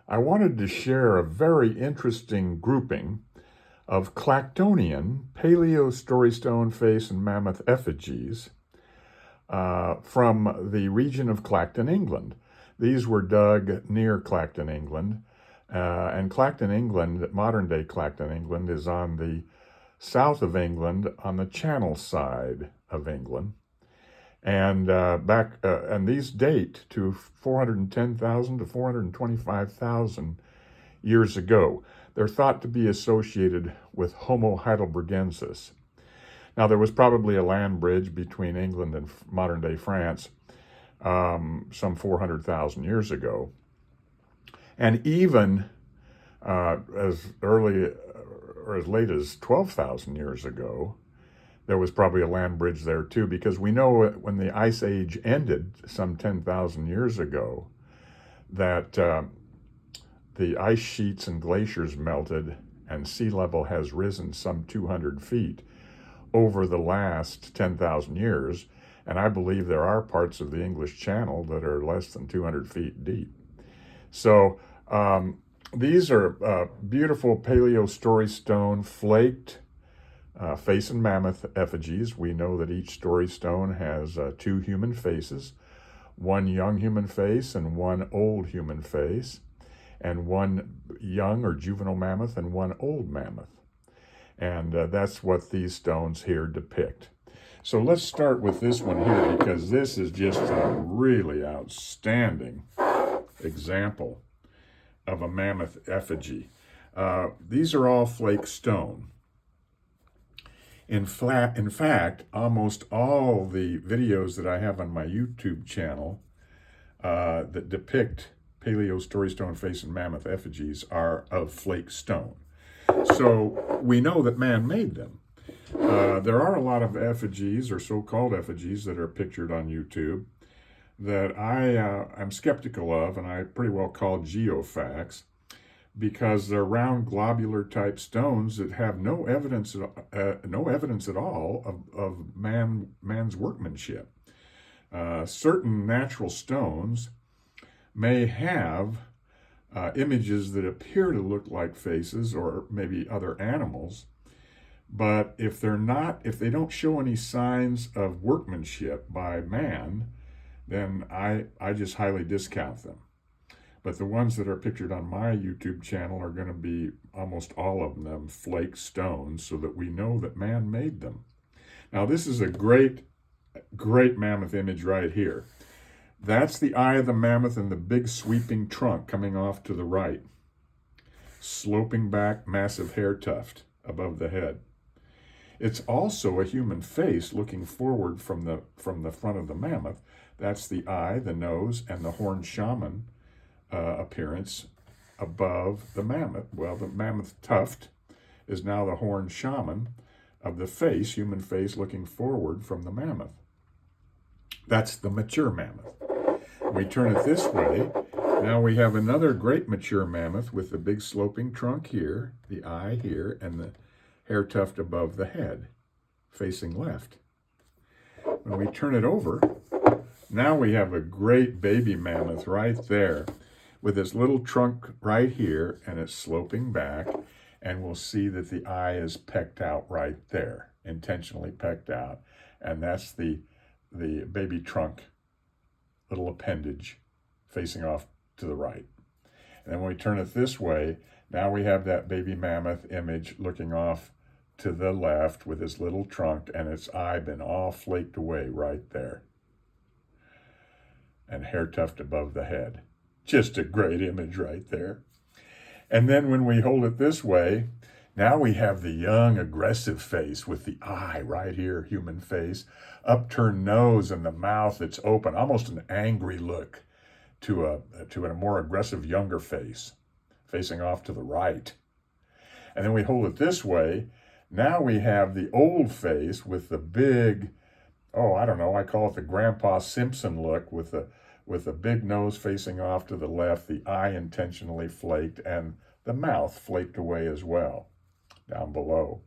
I wanted to share a very interesting grouping of Clactonian Paleo Story Stone face and Mammoth Effigies from the region of Clacton, England. These were dug near Clacton, England, and Clacton, England, modern-day Clacton, England, is on the south of England, on the Channel side of England. And and these date to 410,000 to 425,000 years ago. They're thought to be associated with Homo heidelbergensis. Now, there was probably a land bridge between England and modern-day France some 400,000 years ago. And even as early or as late as 12,000 years ago, there was probably a land bridge there too, because we know when the Ice Age ended some 10,000 years ago that the ice sheets and glaciers melted and sea level has risen some 200 feet over the last 10,000 years. And I believe there are parts of the English Channel that are less than 200 feet deep. So these are beautiful Paleo Story Stone flaked face and mammoth effigies. We know that each story stone has two human faces, one young human face and one old human face, and one young or juvenile mammoth and one old mammoth. And that's what these stones here depict. So let's start with this one here, because this is just a really outstanding example of a mammoth effigy. These are all flake stone. In fact, almost all the videos that I have on my YouTube channel that depict Paleo Story Stone face and mammoth effigies are of flake stone. So we know that man made them. There are a lot of effigies, or so-called effigies, that are pictured on YouTube that I'm skeptical of, and I pretty well call geofacts, because they're round globular type stones that have no evidence at all of man's workmanship. Certain natural stones may have images that appear to look like faces or maybe other animals, but if they don't show any signs of workmanship by man, then I just highly discount them. But the ones that are pictured on my YouTube channel are going to be, almost all of them, flake stones, so that we know that man made them. Now, this is a great mammoth image right here. That's the eye of the mammoth and the big sweeping trunk coming off to the right. Sloping back, massive hair tuft above the head. It's also a human face looking forward from the front of the mammoth. That's the eye, the nose, and the horned shaman appearance above the mammoth. Well, the mammoth tuft is now the horned shaman of the face, human face looking forward from the mammoth. That's the mature mammoth. We turn it this way. Now we have another great mature mammoth with the big sloping trunk here, the eye here, and the hair tuft above the head, facing left. When we turn it over, now we have a great baby mammoth right there, with its little trunk right here, and it's sloping back, and we'll see that the eye is pecked out right there, intentionally pecked out, and that's the baby trunk, little appendage, facing off to the right. And then when we turn it this way, now we have that baby mammoth image looking off to the left with its little trunk and its eye been all flaked away right there, and hair tuft above the head. Just a great image right there. And then when we hold it this way, now we have the young, aggressive face with the eye right here, human face, upturned nose, and the mouth that's open, almost an angry look to a more aggressive, younger face, facing off to the right. And then we hold it this way. Now we have the old face with the big, I call it the Grandpa Simpson look, with the big nose facing off to the left, the eye intentionally flaked, and the mouth flaked away as well, down below.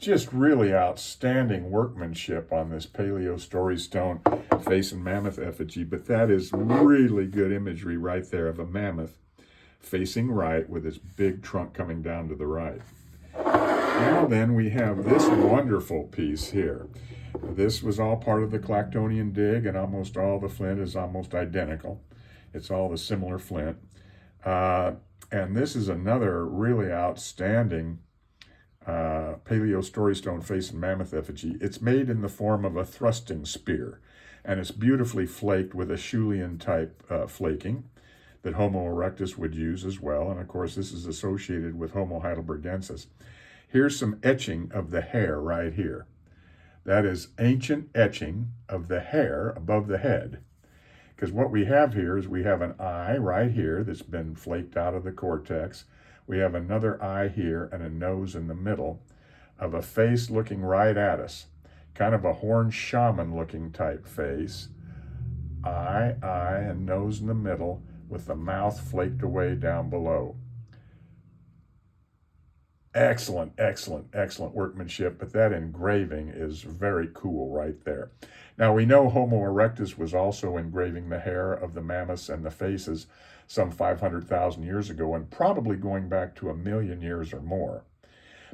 just really outstanding workmanship on this Paleo Story Stone face and mammoth effigy, but that is really good imagery right there of a mammoth facing right with its big trunk coming down to the right. Now then, we have this wonderful piece here. This was all part of the Clactonian dig, and almost all the flint is almost identical. It's all the similar flint. And this is another really outstanding Paleo Story Stone face and mammoth effigy. It's made in the form of a thrusting spear, and it's beautifully flaked with a Schulian type flaking that Homo erectus would use as well. And of course, this is associated with Homo heidelbergensis. Here's some etching of the hair right here. That is ancient etching of the hair above the head. Because what we have here is we have an eye right here that's been flaked out of the cortex. We have another eye here and a nose in the middle of a face looking right at us. Kind of a horned shaman looking type face. Eye, and nose in the middle with the mouth flaked away down below. Excellent, excellent, excellent workmanship, but that engraving is very cool right there. Now, we know Homo erectus was also engraving the hair of the mammoths and the faces some 500,000 years ago, and probably going back to 1 million years or more.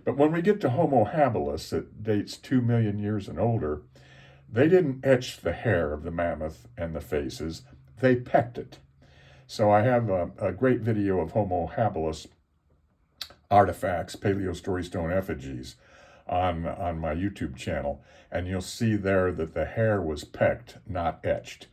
But when we get to Homo habilis, that dates 2 million years and older, they didn't etch the hair of the mammoth and the faces, they pecked it. So I have a great video of Homo habilis artifacts, Paleo Story Stone effigies, on my YouTube channel, and you'll see there that the hair was pecked, not etched.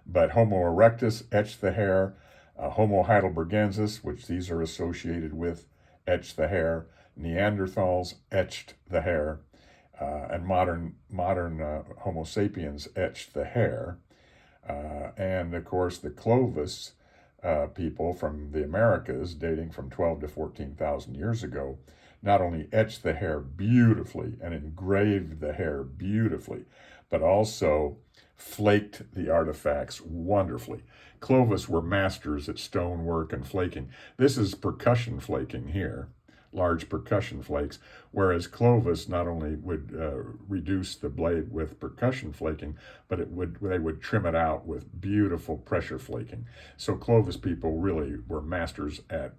But Homo erectus etched the hair, Homo heidelbergensis, which these are associated with, etched the hair, Neanderthals etched the hair, and modern Homo sapiens etched the hair, and of course the Clovis people from the Americas, dating from 12 to 14,000 years ago, not only etched the hair beautifully and engraved the hair beautifully, but also flaked the artifacts wonderfully. Clovis were masters at stonework and flaking. This is percussion flaking here, large percussion flakes, whereas Clovis not only would reduce the blade with percussion flaking, but they would trim it out with beautiful pressure flaking. So Clovis people really were masters at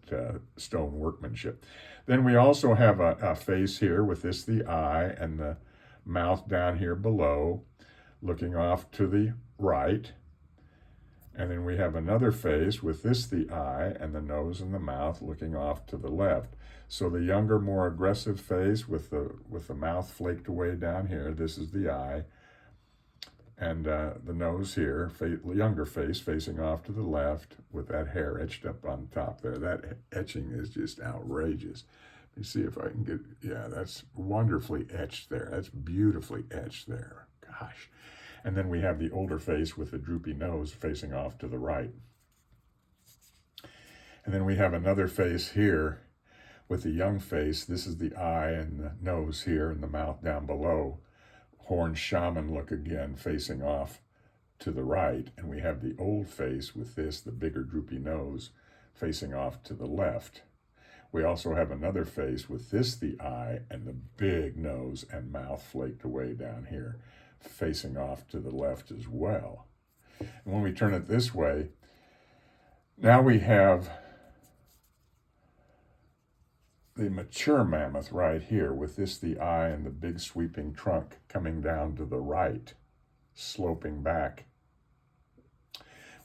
stone workmanship. Then we also have a face here with this, the eye, and the mouth down here below, looking off to the right. And then we have another face with this, the eye, and the nose and the mouth looking off to the left. So the younger, more aggressive face with the mouth flaked away down here, this is the eye. And the nose here, younger face facing off to the left with that hair etched up on top there. That etching is just outrageous. Let me see if I can get, yeah, that's wonderfully etched there. That's beautifully etched there. Gosh. And then we have the older face with the droopy nose facing off to the right. And then we have another face here with the young face. This is the eye and the nose here and the mouth down below. Horned shaman look again, facing off to the right. And we have the old face with this, the bigger droopy nose, facing off to the left. We also have another face with this, the eye, and the big nose and mouth flaked away down here, facing off to the left as well. And when we turn it this way, now we have the mature mammoth right here with this, the eye, and the big sweeping trunk coming down to the right, sloping back.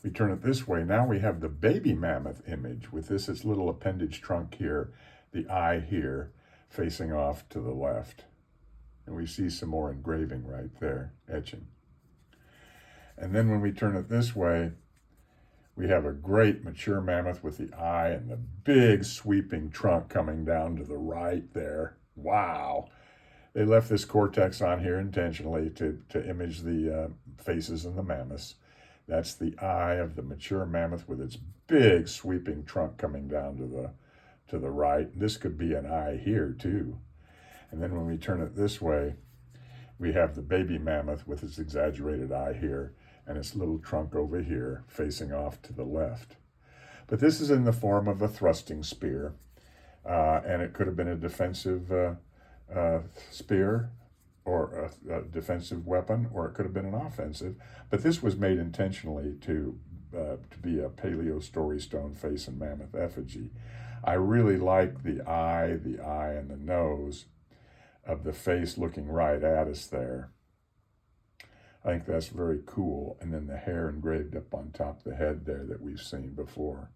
We turn it this way, now we have the baby mammoth image with this, its little appendage trunk here, the eye here, facing off to the left. And we see some more engraving right there, etching. And then when we turn it this way, we have a great mature mammoth with the eye and the big sweeping trunk coming down to the right there. Wow. They left this cortex on here intentionally to image the faces and the mammoths. That's the eye of the mature mammoth with its big sweeping trunk coming down to the right. This could be an eye here too. And then when we turn it this way, we have the baby mammoth with its exaggerated eye here and its little trunk over here facing off to the left. But this is in the form of a thrusting spear, and it could have been a defensive spear or a defensive weapon, or it could have been an offensive. But this was made intentionally to be a Paleo Story Stone face and mammoth effigy. I really like the eye and the nose of the face looking right at us there. I think that's very cool. And then the hair engraved up on top of the head there that we've seen before.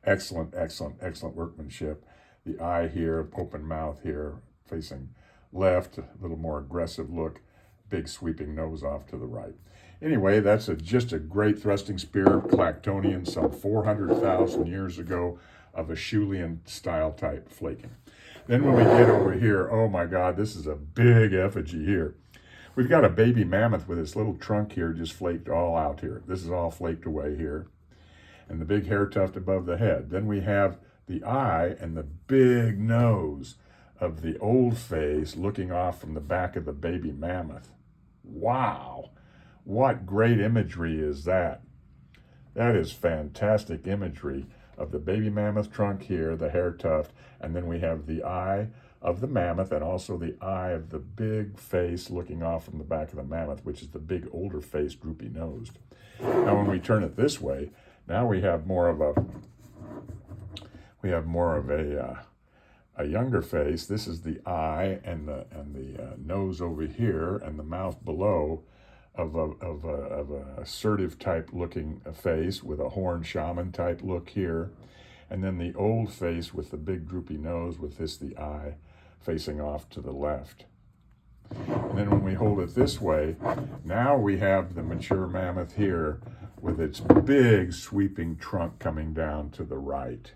Excellent, excellent, excellent workmanship. The eye here, open mouth here, facing left, a little more aggressive look, big sweeping nose off to the right. Anyway, that's just a great thrusting spear, Clactonian, some 400,000 years ago, of a Schulean style type flaking. Then when we get over here, oh my God, this is a big effigy here. We've got a baby mammoth with its little trunk here just flaked all out here. This is all flaked away here. And the big hair tuft above the head. Then we have the eye and the big nose of the old face looking off from the back of the baby mammoth. Wow, what great imagery is that? That is fantastic imagery of the baby mammoth trunk here, the hair tuft, and then we have the eye of the mammoth and also the eye of the big face looking off from the back of the mammoth, which is the big older face, droopy nosed. Now when we turn it this way, now we have more of a younger face. This is the eye and the nose over here and the mouth below of a assertive type looking face with a horned shaman type look here. And then the old face with the big droopy nose with the eye facing off to the left. And then when we hold it this way, now we have the mature mammoth here with its big sweeping trunk coming down to the right.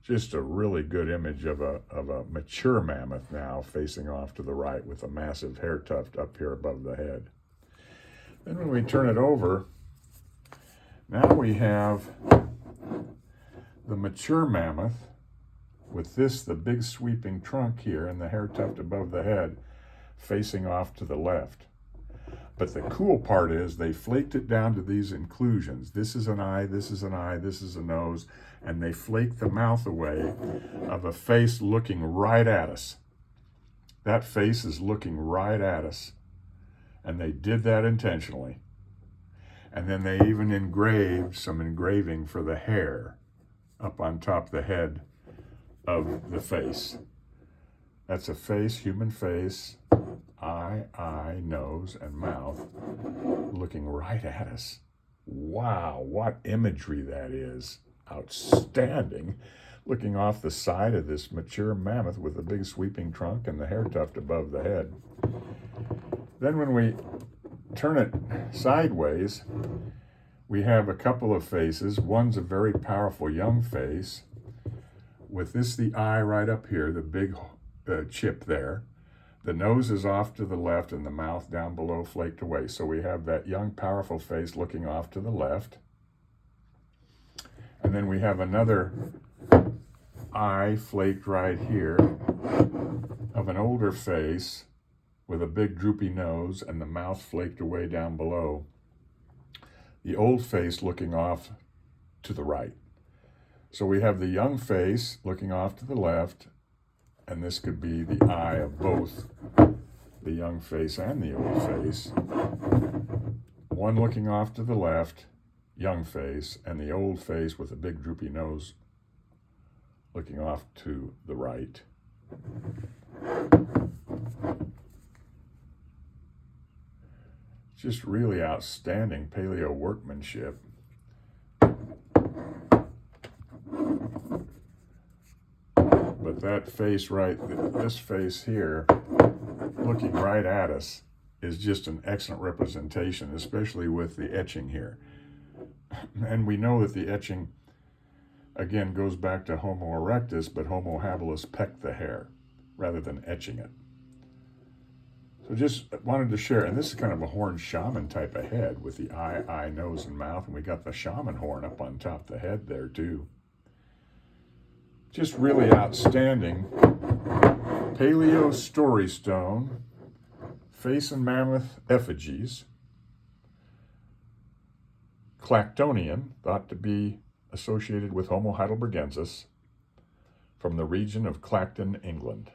Just a really good image of a mature mammoth now facing off to the right with a massive hair tuft up here above the head. Then when we turn it over, now we have the mature mammoth with the big sweeping trunk here and the hair tuft above the head facing off to the left. But the cool part is they flaked it down to these inclusions. This is an eye, this is an eye, this is a nose, and they flaked the mouth away of a face looking right at us. That face is looking right at us. And they did that intentionally. And then they even engraved some engraving for the hair up on top of the head of the face. That's a face, human face, eye, nose, and mouth looking right at us. Wow, what imagery that is. Outstanding. Looking off the side of this mature mammoth with a big sweeping trunk and the hair tuft above the head. Then when we turn it sideways, we have a couple of faces. One's a very powerful young face with the eye right up here, the big chip there. The nose is off to the left and the mouth down below flaked away. So we have that young, powerful face looking off to the left. And then we have another eye flaked right here of an older face with a big droopy nose and the mouth flaked away down below. The old face looking off to the right. So we have the young face looking off to the left, and this could be the eye of both the young face and the old face. One looking off to the left, young face, and the old face with a big droopy nose looking off to the right. Just really outstanding paleo workmanship. But that face this face here, looking right at us, is just an excellent representation, especially with the etching here. And we know that the etching, again, goes back to Homo erectus, but Homo habilis pecked the hair rather than etching it. So just wanted to share, and this is kind of a horned shaman type of head with the eye, nose, and mouth, and we got the shaman horn up on top of the head there too. Just really outstanding Paleo Story Stone, face and mammoth effigies, Clactonian, thought to be associated with Homo heidelbergensis, from the region of Clacton, England.